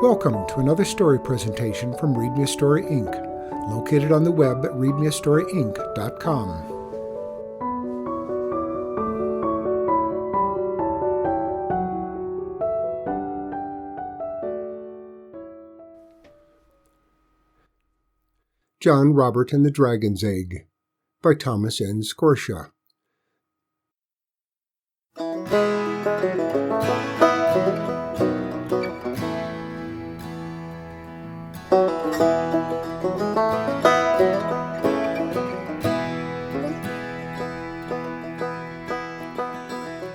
Welcome to another story presentation from Read Me a Story, Inc., located on the web at readmeastoryinc.com. John Robert and the Dragon's Egg by Thomas N. Scortia.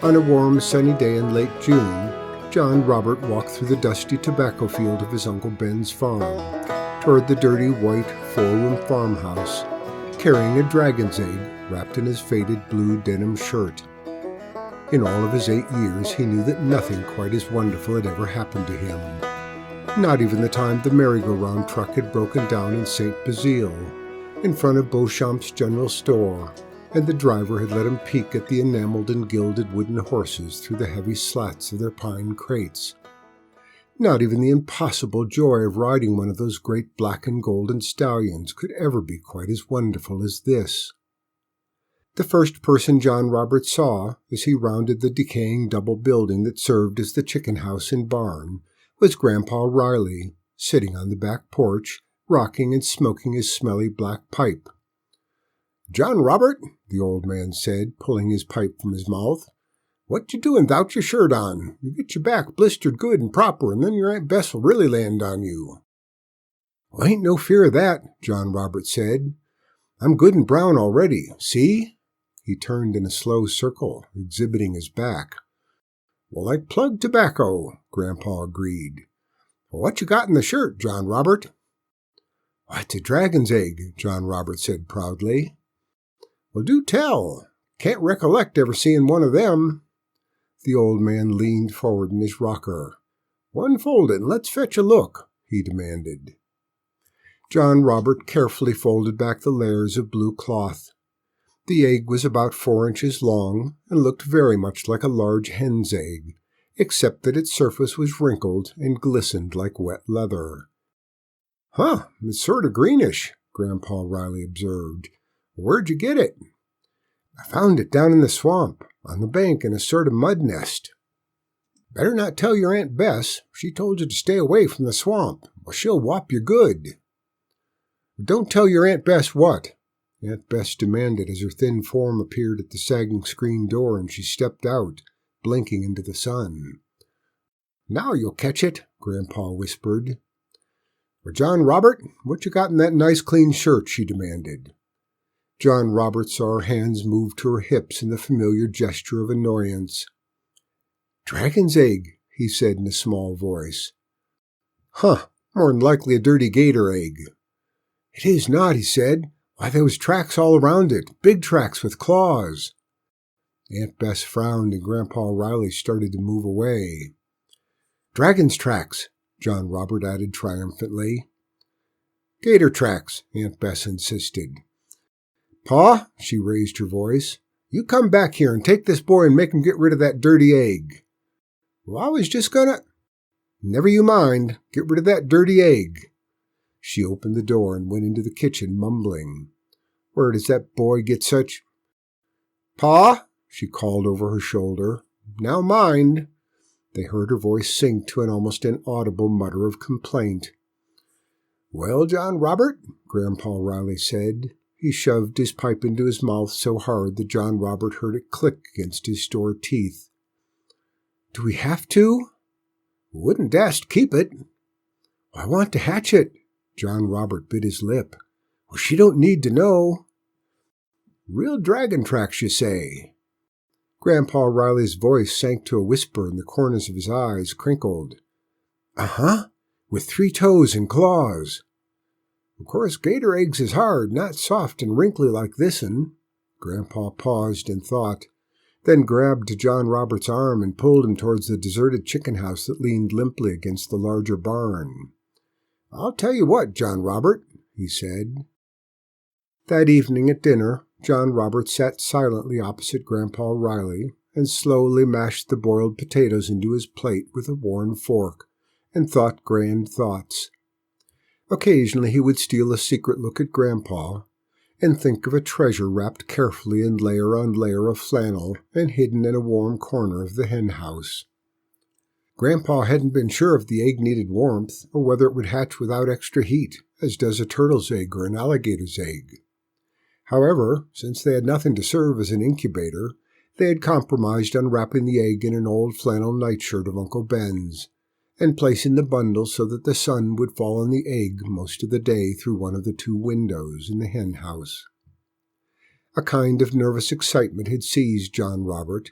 On a warm, sunny day in late June, John Robert walked through the dusty tobacco field of his Uncle Ben's farm, toward the dirty, white, four-room farmhouse, carrying a dragon's egg wrapped in his faded blue denim shirt. In all of his 8 years, he knew that nothing quite as wonderful had ever happened to him. Not even the time the merry-go-round truck had broken down in St. Basile, in front of Beauchamp's general store, and the driver had let him peek at the enameled and gilded wooden horses through the heavy slats of their pine crates. Not even the impossible joy of riding one of those great black and golden stallions could ever be quite as wonderful as this. The first person John Robert saw, as he rounded the decaying double building that served as the chicken house and barn, was Grandpa Riley, sitting on the back porch, rocking and smoking his smelly black pipe. "John Robert," the old man said, pulling his pipe from his mouth, "what you doing without your shirt on? You get your back blistered good and proper, and then your Aunt Bess will really land on you." "Well, ain't no fear of that," John Robert said. "I'm good and brown already. See?" He turned in a slow circle, exhibiting his back. "Well, like plug tobacco," Grandpa agreed. "Well, what you got in the shirt, John Robert?" "Why, it's a dragon's egg," John Robert said proudly. "Well, do tell. Can't recollect ever seeing one of them." The old man leaned forward in his rocker. "Unfold it and let's fetch a look," he demanded. John Robert carefully folded back the layers of blue cloth. The egg was about 4 inches long and looked very much like a large hen's egg, except that its surface was wrinkled and glistened like wet leather. "Huh, it's sort of greenish," Grandpa Riley observed. "Where'd you get it?" "I found it down in the swamp, on the bank in a sort of mud nest." "Better not tell your Aunt Bess. She told you to stay away from the swamp, or she'll whop you good." "Don't tell your Aunt Bess what?" Aunt Bess demanded as her thin form appeared at the sagging screen door and she stepped out, blinking into the sun. "Now you'll catch it," Grandpa whispered. "Well, John Robert, what you got in that nice clean shirt?" she demanded. John Robert saw her hands move to her hips in the familiar gesture of annoyance. "Dragon's egg," he said in a small voice. "Huh, more'n likely a dirty gator egg." "It is not," he said. "Why, there was tracks all around it, big tracks with claws." Aunt Bess frowned and Grandpa Riley started to move away. "Dragon's tracks," John Robert added triumphantly. "Gator tracks," Aunt Bess insisted. "Pa," she raised her voice, "you come back here and take this boy and make him get rid of that dirty egg." "Well, I was just gonna—" "Never you mind. Get rid of that dirty egg." She opened the door and went into the kitchen, mumbling. "Where does that boy get such—" "Pa," she called over her shoulder, "now mind." They heard her voice sink to an almost inaudible mutter of complaint. "Well, John Robert," Grandpa Riley said. He shoved his pipe into his mouth so hard that John Robert heard it click against his store teeth. "Do we have to?" "Wouldn't dast keep it." "I want to hatch it." John Robert bit his lip. "Well, she don't need to know." "Real dragon tracks, you say?" Grandpa Riley's voice sank to a whisper and the corners of his eyes crinkled. "Uh-huh, with 3 toes and claws." "Of course, gator eggs is hard, not soft and wrinkly like this'n." Grandpa paused and thought, then grabbed John Robert's arm and pulled him towards the deserted chicken house that leaned limply against the larger barn. "I'll tell you what, John Robert," he said. That evening at dinner, John Robert sat silently opposite Grandpa Riley and slowly mashed the boiled potatoes into his plate with a worn fork, and thought grand thoughts. Occasionally he would steal a secret look at Grandpa and think of a treasure wrapped carefully in layer on layer of flannel and hidden in a warm corner of the hen house. Grandpa hadn't been sure if the egg needed warmth or whether it would hatch without extra heat, as does a turtle's egg or an alligator's egg. However, since they had nothing to serve as an incubator, they had compromised on wrapping the egg in an old flannel nightshirt of Uncle Ben's, and placing the bundle so that the sun would fall on the egg most of the day through one of the 2 windows in the hen house. A kind of nervous excitement had seized John Robert,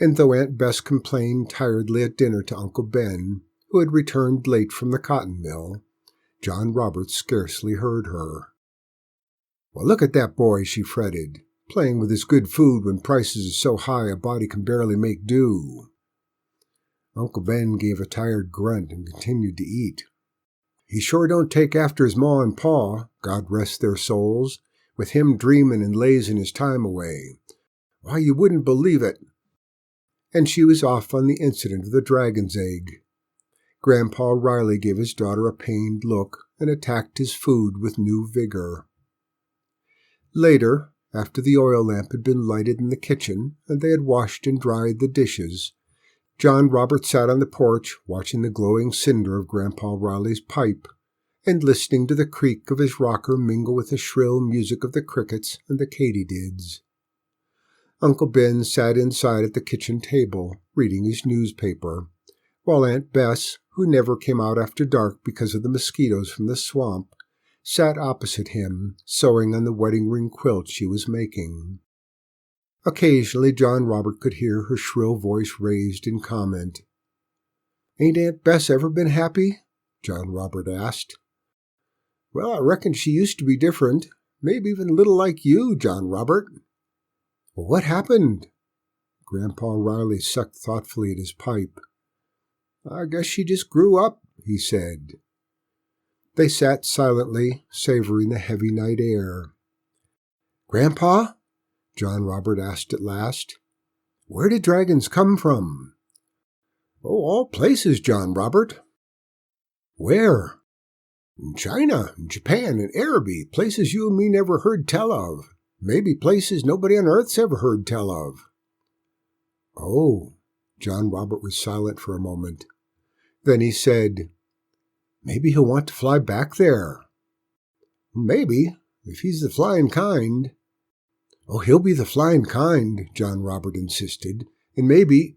and though Aunt Bess complained tiredly at dinner to Uncle Ben, who had returned late from the cotton mill, John Robert scarcely heard her. "Well, look at that boy," she fretted, "playing with his good food when prices are so high a body can barely make do." Uncle Ben gave a tired grunt and continued to eat. "He sure don't take after his ma and pa, God rest their souls, with him dreamin' and lazing his time away. Why, you wouldn't believe it." And she was off on the incident of the dragon's egg. Grandpa Riley gave his daughter a pained look and attacked his food with new vigor. Later, after the oil lamp had been lighted in the kitchen and they had washed and dried the dishes, John Robert sat on the porch watching the glowing cinder of Grandpa Riley's pipe and listening to the creak of his rocker mingle with the shrill music of the crickets and the katydids. Uncle Ben sat inside at the kitchen table, reading his newspaper, while Aunt Bess, who never came out after dark because of the mosquitoes from the swamp, sat opposite him, sewing on the wedding ring quilt she was making. Occasionally John Robert could hear her shrill voice raised in comment. "Ain't Aunt Bess ever been happy?" John Robert asked. "Well, I reckon she used to be different, maybe even a little like you, John Robert." "Well, what happened?" Grandpa Riley sucked thoughtfully at his pipe. "I guess she just grew up," he said. They sat silently, savoring the heavy night air. "Grandpa?" John Robert asked at last. "Where did dragons come from?" "Oh, all places, John Robert." "Where?" "In China, and Japan, and Araby, places you and me never heard tell of. Maybe places nobody on earth's ever heard tell of." "Oh." John Robert was silent for a moment. Then he said, "Maybe he'll want to fly back there." "Maybe, if he's the flying kind." "Oh, he'll be the flying kind," John Robert insisted. "And maybe—"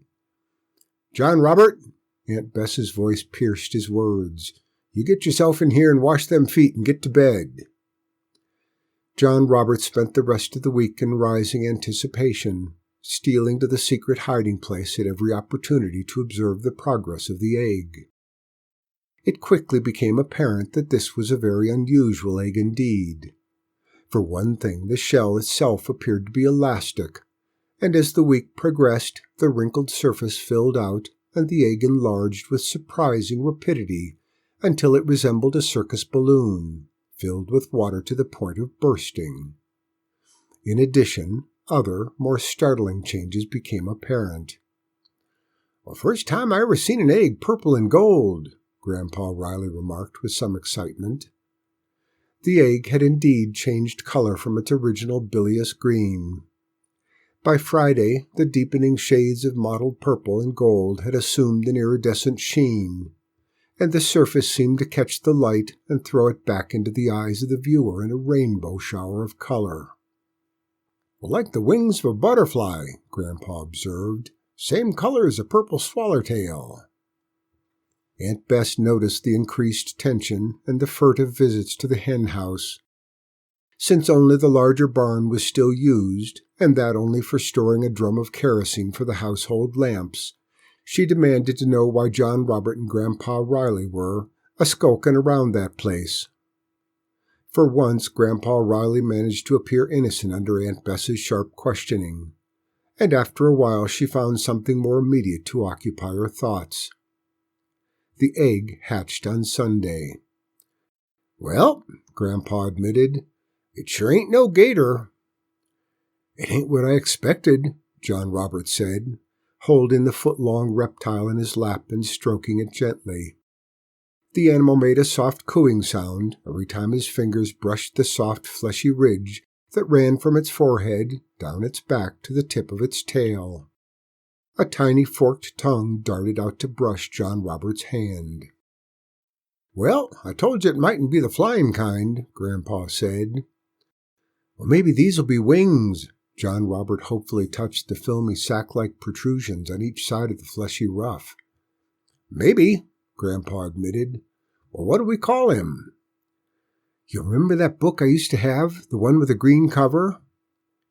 "John Robert," Aunt Bess's voice pierced his words, "you get yourself in here and wash them feet and get to bed." John Robert spent the rest of the week in rising anticipation, stealing to the secret hiding place at every opportunity to observe the progress of the egg. It quickly became apparent that this was a very unusual egg indeed. For one thing, the shell itself appeared to be elastic, and as the week progressed, the wrinkled surface filled out and the egg enlarged with surprising rapidity until it resembled a circus balloon, filled with water to the point of bursting. In addition, other, more startling changes became apparent. "Well, first time I ever seen an egg purple and gold," Grandpa Riley remarked with some excitement. The egg had indeed changed color from its original bilious green. By Friday, the deepening shades of mottled purple and gold had assumed an iridescent sheen, and the surface seemed to catch the light and throw it back into the eyes of the viewer in a rainbow shower of color. "Well, like the wings of a butterfly," Grandpa observed. "Same color as a purple swallertail." Aunt Bess noticed the increased tension and the furtive visits to the hen house. Since only the larger barn was still used, and that only for storing a drum of kerosene for the household lamps, she demanded to know why John Robert and Grandpa Riley were a-skulkin' around that place. For once, Grandpa Riley managed to appear innocent under Aunt Bess's sharp questioning, and after a while she found something more immediate to occupy her thoughts. The egg hatched on Sunday. "Well," Grandpa admitted, "it sure ain't no gator." "It ain't what I expected," John Robert said, holding the foot-long reptile in his lap and stroking it gently. The animal made a soft cooing sound every time his fingers brushed the soft, fleshy ridge that ran from its forehead down its back to the tip of its tail. A tiny forked tongue darted out to brush John Robert's hand. "Well, I told you it mightn't be the flying kind," Grandpa said. "Well, maybe these'll be wings." John Robert hopefully touched the filmy sack-like protrusions on each side of the fleshy ruff. "Maybe," Grandpa admitted. "Well, what do we call him?" "You remember that book I used to have, the one with the green cover?"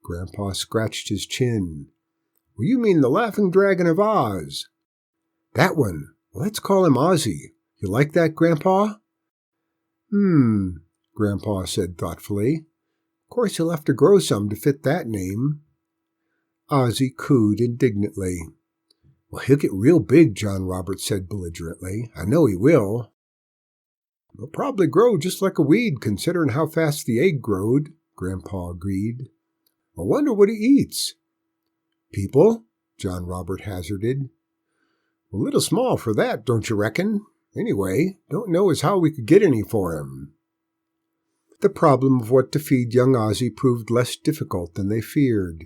Grandpa scratched his chin. "Well, you mean the Laughing Dragon of Oz." "That one. Well, let's call him Ozzy. You like that, Grandpa?" Grandpa said thoughtfully. "Of course he'll have to grow some to fit that name." Ozzy cooed indignantly. "Well, he'll get real big," John Robert said belligerently. "I know he will." "He'll probably grow just like a weed, considering how fast the egg growed," Grandpa agreed. "I wonder what he eats." "People?" John Robert hazarded. "A little small for that, don't you reckon? Anyway, don't know as how we could get any for him." The problem of what to feed young Ozzy proved less difficult than they feared.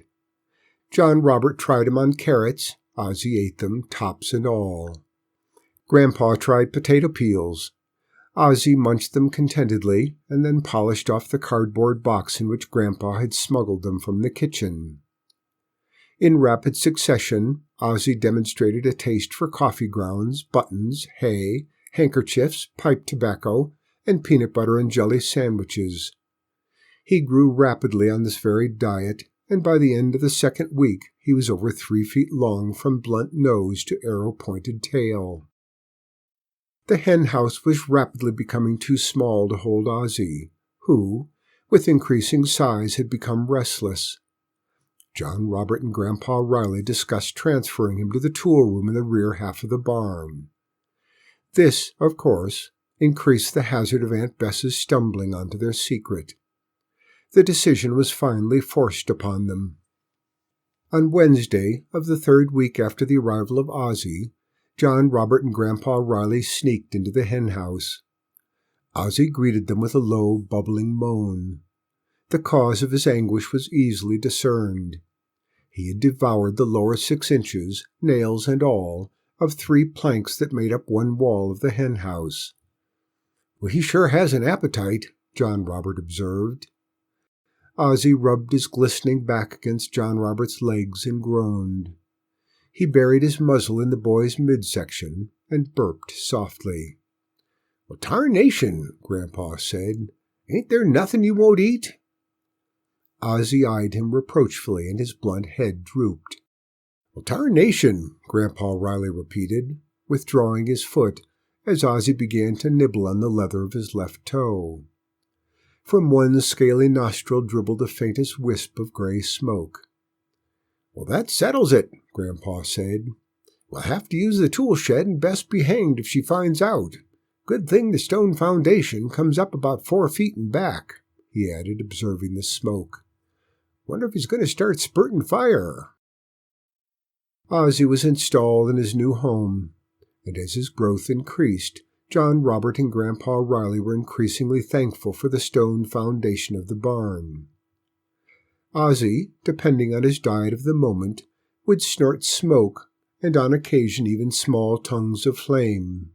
John Robert tried him on carrots. Ozzy ate them, tops and all. Grandpa tried potato peels. Ozzy munched them contentedly and then polished off the cardboard box in which Grandpa had smuggled them from the kitchen. In rapid succession, Ozzy demonstrated a taste for coffee grounds, buttons, hay, handkerchiefs, pipe tobacco, and peanut butter and jelly sandwiches. He grew rapidly on this varied diet, and by the end of the second week he was over 3 feet long from blunt nose to arrow-pointed tail. The hen house was rapidly becoming too small to hold Ozzy, who, with increasing size, had become restless. John Robert and Grandpa Riley discussed transferring him to the tool room in the rear half of the barn. This, of course, increased the hazard of Aunt Bess's stumbling onto their secret. The decision was finally forced upon them. On Wednesday of the third week after the arrival of Ozzy, John Robert and Grandpa Riley sneaked into the hen house. Ozzy greeted them with a low, bubbling moan. The cause of his anguish was easily discerned. He had devoured the lower 6 inches, nails and all, of 3 planks that made up one wall of the hen house. "Well, he sure has an appetite," John Robert observed. Ozzy rubbed his glistening back against John Robert's legs and groaned. He buried his muzzle in the boy's midsection and burped softly. "Well, tarnation," Grandpa said. "Ain't there nothing you won't eat?" Ozzy eyed him reproachfully, and his blunt head drooped. "Well, tarnation," Grandpa Riley repeated, withdrawing his foot as Ozzy began to nibble on the leather of his left toe. From one scaly nostril dribbled the faintest wisp of gray smoke. "Well, that settles it," Grandpa said. "We'll have to use the tool shed, and Bess be hanged if she finds out. Good thing the stone foundation comes up about 4 feet in back," he added, observing the smoke. "Wonder if he's going to start spurting fire." Ozzy was installed in his new home, and as his growth increased, John Robert and Grandpa Riley were increasingly thankful for the stone foundation of the barn. Ozzy, depending on his diet of the moment, would snort smoke, and on occasion even small tongues of flame.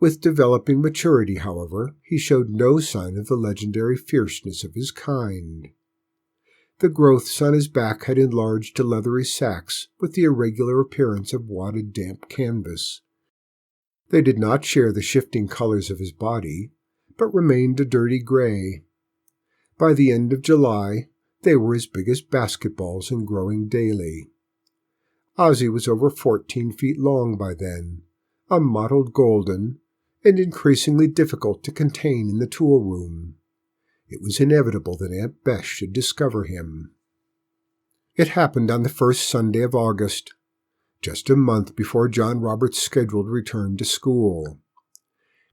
With developing maturity, however, he showed no sign of the legendary fierceness of his kind. The growths on his back had enlarged to leathery sacs with the irregular appearance of wadded damp canvas. They did not share the shifting colors of his body, but remained a dirty gray. By the end of July, they were as big as basketballs and growing daily. Ozzy was over 14 feet long by then, a mottled golden, and increasingly difficult to contain in the tool room. It was inevitable that Aunt Bess should discover him. It happened on the first Sunday of August, just a month before John Robert's scheduled return to school.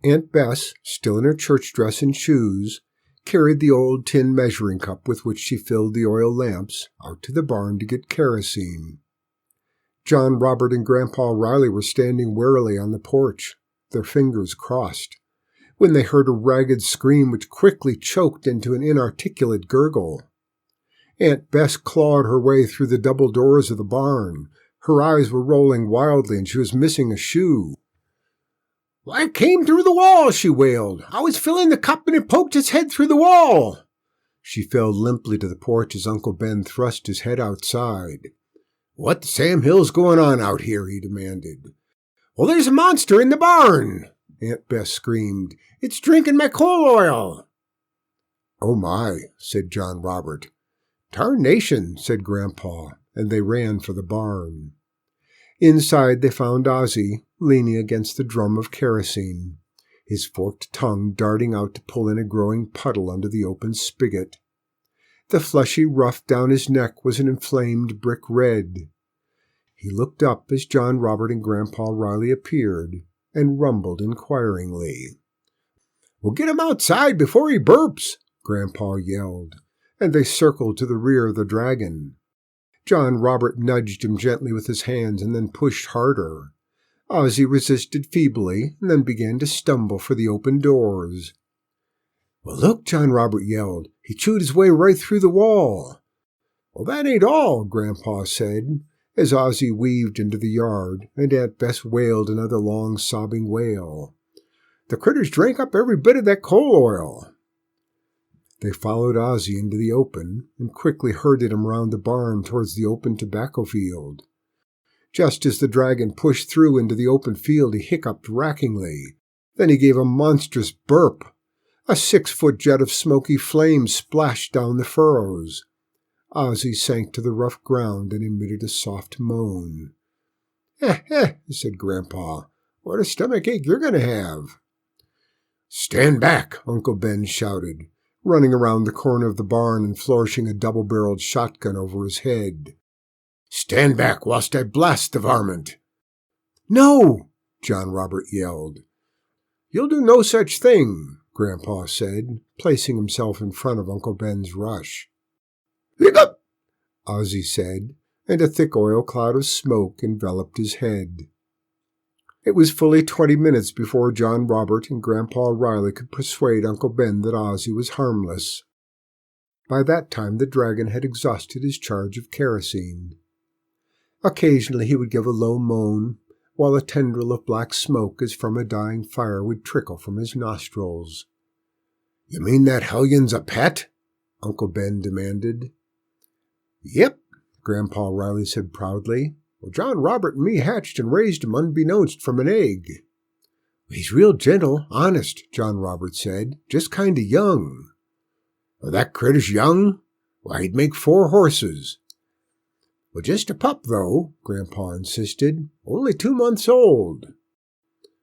Aunt Bess, still in her church dress and shoes, carried the old tin measuring cup with which she filled the oil lamps out to the barn to get kerosene. John Robert and Grandpa Riley were standing warily on the porch. their fingers crossed, when they heard a ragged scream which quickly choked into an inarticulate gurgle. Aunt Bess clawed her way through the double doors of the barn. Her eyes were rolling wildly, and she was missing a shoe. "I came through the wall," she wailed. "I was filling the cup and it poked its head through the wall." She fell limply to the porch as Uncle Ben thrust his head outside. "What the Sam Hill's going on out here?" he demanded. "Well, there's a monster in the barn," Aunt Bess screamed. "It's drinking my coal oil." "Oh, my," said John Robert. "Tarnation," said Grandpa, and they ran for the barn. Inside they found Ozzie, leaning against the drum of kerosene, his forked tongue darting out to pull in a growing puddle under the open spigot. The fleshy ruff down his neck was an inflamed brick red. He looked up as John Robert and Grandpa Riley appeared, and rumbled inquiringly. "We'll get him outside before he burps," Grandpa yelled, and they circled to the rear of the dragon. John Robert nudged him gently with his hands and then pushed harder. Ozzie resisted feebly and then began to stumble for the open doors. "Well, look," John Robert yelled. "He chewed his way right through the wall." "Well, that ain't all," Grandpa said, as Ozzie weaved into the yard, and Aunt Bess wailed another long sobbing wail. "The critters drank up every bit of that coal oil." They followed Ozzie into the open and quickly herded him round the barn towards the open tobacco field. Just as the dragon pushed through into the open field, he hiccuped rackingly. Then he gave a monstrous burp. A 6-foot jet of smoky flame splashed down the furrows. Ozzie sank to the rough ground and emitted a soft moan. "Eh," said Grandpa. "What a stomachache you're going to have." "Stand back," Uncle Ben shouted, running around the corner of the barn and flourishing a double-barreled shotgun over his head. "Stand back whilst I blast the varmint." "No!" John Robert yelled. "You'll do no such thing," Grandpa said, placing himself in front of Uncle Ben's rush. "Hiccup!" Ozzie said, and a thick oil cloud of smoke enveloped his head. It was fully 20 minutes before John Robert and Grandpa Riley could persuade Uncle Ben that Ozzie was harmless. By that time the dragon had exhausted his charge of kerosene. Occasionally he would give a low moan, while a tendril of black smoke as from a dying fire would trickle from his nostrils. "You mean that hellion's a pet?" Uncle Ben demanded. "Yep," Grandpa Riley said proudly. "Well, John Robert and me hatched and raised him unbeknownst from an egg." "He's real gentle, honest," John Robert said. "Just kind of young." "Well, that critter's young? Why, he'd make 4 horses." "Well, just a pup, though," Grandpa insisted. "Only 2 months old."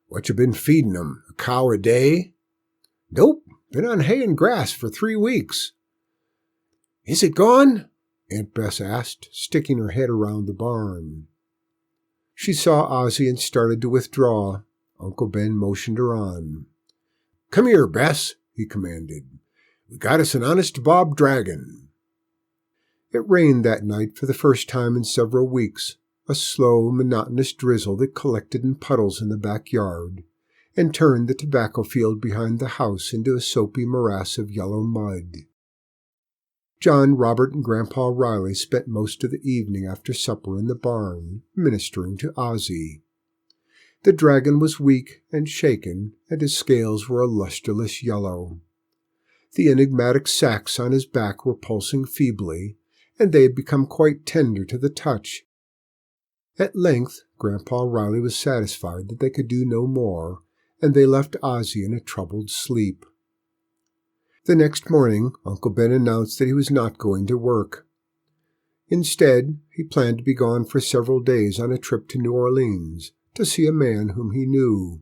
"What you been feeding him? A cow a day?" "Nope, been on hay and grass for 3 weeks." "Is it gone?" Aunt Bess asked, sticking her head around the barn. She saw Ozzie and started to withdraw. Uncle Ben motioned her on. "Come here, Bess," he commanded. "We got us an honest-to-Bob dragon." It rained that night for the first time in several weeks, a slow, monotonous drizzle that collected in puddles in the backyard and turned the tobacco field behind the house into a soapy morass of yellow mud. John Robert and Grandpa Riley spent most of the evening after supper in the barn, ministering to Ozzie. The dragon was weak and shaken, and his scales were a lustreless yellow. The enigmatic sacs on his back were pulsing feebly, and they had become quite tender to the touch. At length Grandpa Riley was satisfied that they could do no more, and they left Ozzie in a troubled sleep. The next morning Uncle Ben announced that he was not going to work. Instead, he planned to be gone for several days on a trip to New Orleans to see a man whom he knew.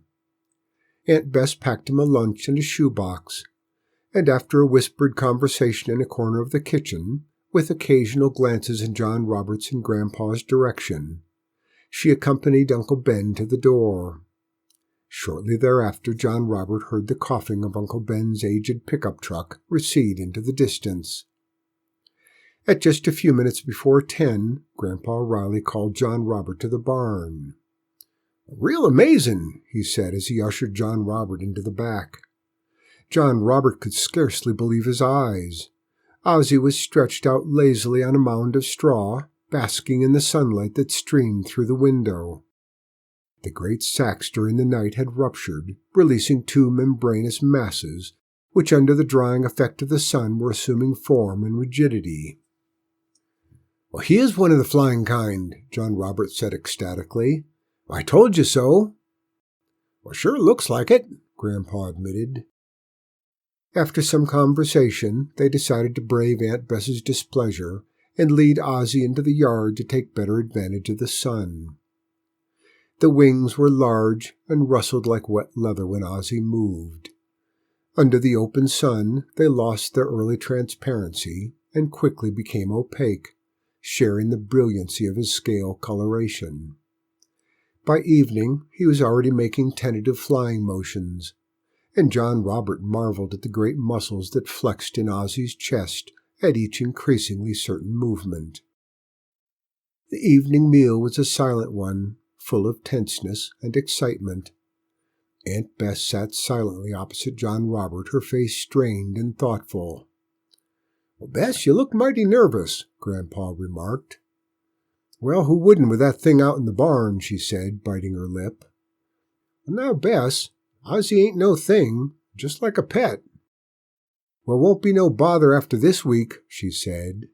Aunt Bess packed him a lunch and a shoebox, and after a whispered conversation in a corner of the kitchen, with occasional glances in John Robert's and Grandpa's direction, she accompanied Uncle Ben to the door. Shortly thereafter, John Robert heard the coughing of Uncle Ben's aged pickup truck recede into the distance. At just a few minutes before 10, Grandpa Riley called John Robert to the barn. "Real amazin'," he said as he ushered John Robert into the back. John Robert could scarcely believe his eyes. Ozzy was stretched out lazily on a mound of straw, basking in the sunlight that streamed through the window. The great sacks during the night had ruptured, releasing two membranous masses, which under the drying effect of the sun were assuming form and rigidity. "Well, he is one of the flying kind," John Robert said ecstatically. "I told you so." "Well, sure looks like it," Grandpa admitted. After some conversation, they decided to brave Aunt Bess's displeasure and lead Ozzy into the yard to take better advantage of the sun. The wings were large and rustled like wet leather when Ozzy moved. Under the open sun, they lost their early transparency and quickly became opaque, sharing the brilliancy of his scale coloration. By evening, he was already making tentative flying motions, and John Robert marveled at the great muscles that flexed in Ozzy's chest at each increasingly certain movement. The evening meal was a silent one, full of tenseness and excitement. Aunt Bess sat silently opposite John Robert, her face strained and thoughtful. "Well, Bess, you look mighty nervous," Grandpa remarked. "Well, who wouldn't with that thing out in the barn?" she said, biting her lip. "Now, Bess, Ozzy ain't no thing, just like a pet." "Well, won't be no bother after this week," she said.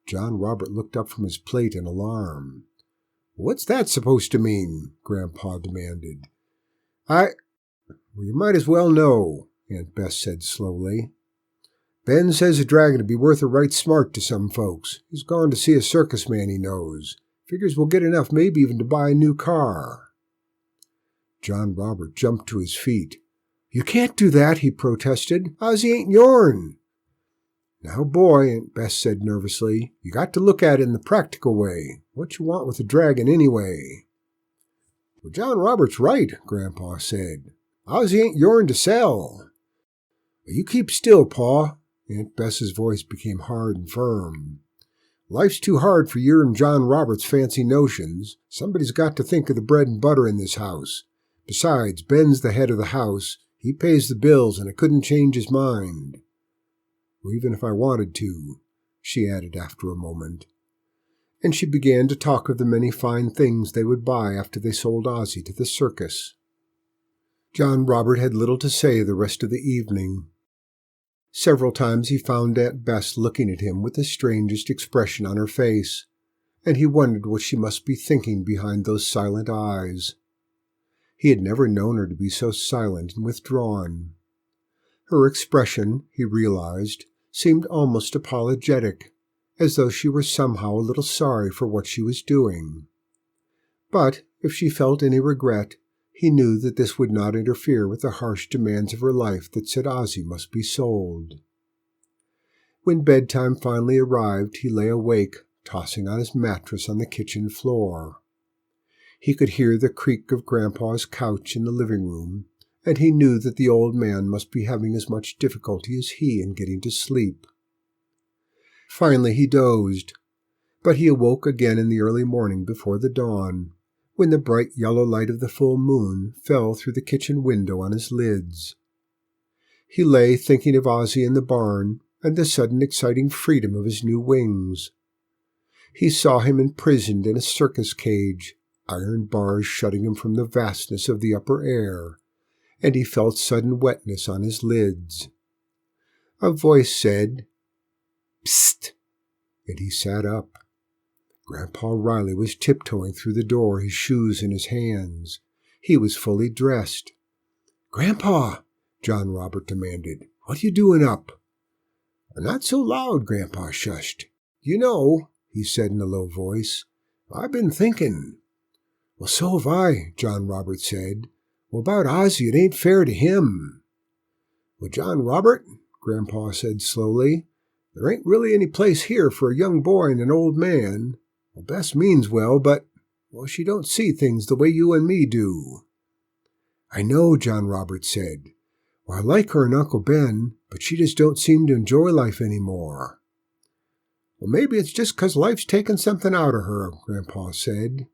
John Robert looked up from his plate in alarm. "What's that supposed to mean?" Grandpa demanded. Well, you might as well know," Aunt Bess said slowly. "Ben says the dragon would be worth a right smart to some folks. He's gone to see a circus man he knows. Figures we'll get enough maybe even to buy a new car." John Robert jumped to his feet. "You can't do that," he protested. "Ozzy ain't yourn." "Now, boy," Aunt Bess said nervously, "you got to look at it in the practical way. What you want with the dragon anyway?" "Well, John Robert's right," Grandpa said. "Ozzy ain't yourn to sell." "You keep still, Pa." Aunt Bess's voice became hard and firm. "Life's too hard for your and John Robert's fancy notions. Somebody's got to think of the bread and butter in this house. Besides, Ben's the head of the house. He pays the bills, and I couldn't change his mind. Or even if I wanted to," she added after a moment. And she began to talk of the many fine things they would buy after they sold Ozzy to the circus. John Robert had little to say the rest of the evening. Several times he found Aunt Bess looking at him with the strangest expression on her face, and he wondered what she must be thinking behind those silent eyes. He had never known her to be so silent and withdrawn. Her expression, he realized, seemed almost apologetic, as though she were somehow a little sorry for what she was doing. But if she felt any regret, he knew that this would not interfere with the harsh demands of her life that said Ozzy must be sold. When bedtime finally arrived, he lay awake, tossing on his mattress on the kitchen floor. He could hear the creak of Grandpa's couch in the living room, and he knew that the old man must be having as much difficulty as he in getting to sleep. Finally he dozed, but he awoke again in the early morning before the dawn, when the bright yellow light of the full moon fell through the kitchen window on his lids. He lay thinking of Ozzy in the barn and the sudden exciting freedom of his new wings. He saw him imprisoned in a circus cage, iron bars shutting him from the vastness of the upper air, and he felt sudden wetness on his lids. A voice said, "Psst," and he sat up. Grandpa Riley was tiptoeing through the door, his shoes in his hands. He was fully dressed. "Grandpa," John Robert demanded, "what you doing up?" "Not so loud," Grandpa shushed. "You know," he said in a low voice, "I've been thinking." "Well, so have I," John Robert said. "Well, about Ozzy, it ain't fair to him." "Well, John Robert," Grandpa said slowly, "there ain't really any place here for a young boy and an old man. Well, Bess means well, but, well, she don't see things the way you and me do." "I know," John Robert said. "Well, I like her and Uncle Ben, but she just don't seem to enjoy life any more." "Well, maybe it's just 'cause life's taken something out of her," Grandpa said.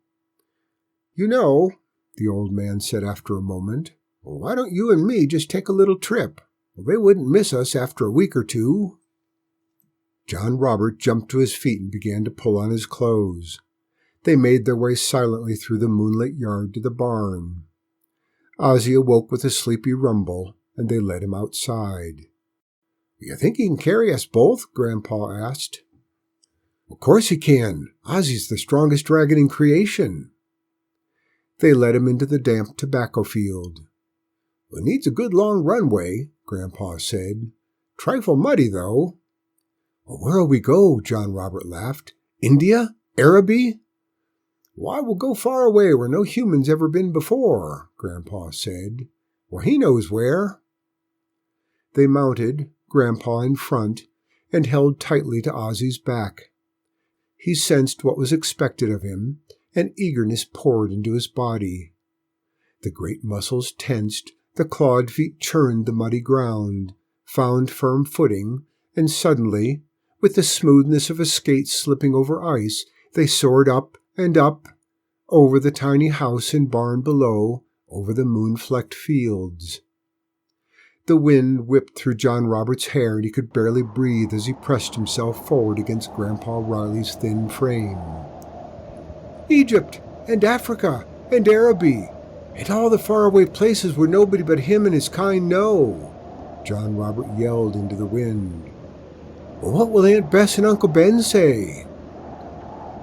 "You know," the old man said after a moment. "Well, why don't you and me just take a little trip? Well, they wouldn't miss us after a week or two." John Robert jumped to his feet and began to pull on his clothes. They made their way silently through the moonlit yard to the barn. Ozzy awoke with a sleepy rumble, and they led him outside. "You think he can carry us both?" Grandpa asked. "Of course he can. Ozzy's the strongest dragon in creation." They led him into the damp tobacco field. "It needs a good long runway," Grandpa said. "Trifle muddy, though." "Well, where'll we go?" John Robert laughed. "India? Araby?" "Why, we'll go far away where no human's ever been before," Grandpa said. "Well, he knows where." They mounted, Grandpa in front, and held tightly to Ozzy's back. He sensed what was expected of him, and eagerness poured into his body. The great muscles tensed, the clawed feet churned the muddy ground, found firm footing, and suddenly, with the smoothness of a skate slipping over ice, they soared up and up, over the tiny house and barn below, over the moon-flecked fields. The wind whipped through John Robert's hair, and he could barely breathe as he pressed himself forward against Grandpa Riley's thin frame. "Egypt, and Africa, and Araby, and all the faraway places where nobody but him and his kind know," John Robert yelled into the wind. "Well, what will Aunt Bess and Uncle Ben say?"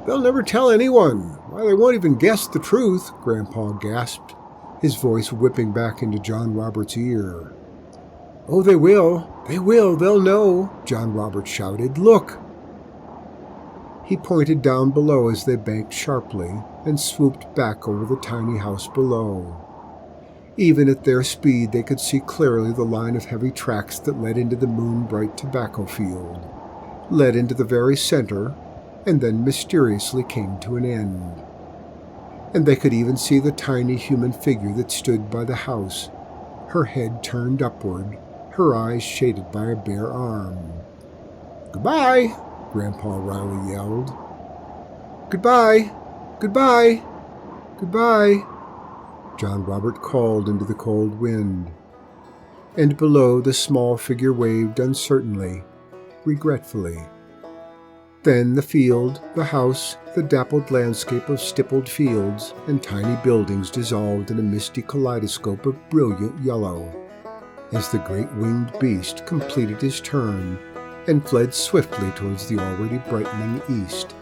"They'll never tell anyone. Why, they won't even guess the truth," Grandpa gasped, his voice whipping back into John Robert's ear. "Oh, they will, they'll know," John Robert shouted. "Look!" He pointed down below as they banked sharply and swooped back over the tiny house below. Even at their speed they could see clearly the line of heavy tracks that led into the moon-bright tobacco field, led into the very center, and then mysteriously came to an end. And they could even see the tiny human figure that stood by the house, her head turned upward, her eyes shaded by a bare arm. "Goodbye!" Grandpa Riley yelled. "Goodbye! Goodbye! Goodbye!" John Robert called into the cold wind. And below the small figure waved uncertainly, regretfully. Then the field, the house, the dappled landscape of stippled fields and tiny buildings dissolved in a misty kaleidoscope of brilliant yellow, as the great winged beast completed his turn and fled swiftly towards the already brightening east.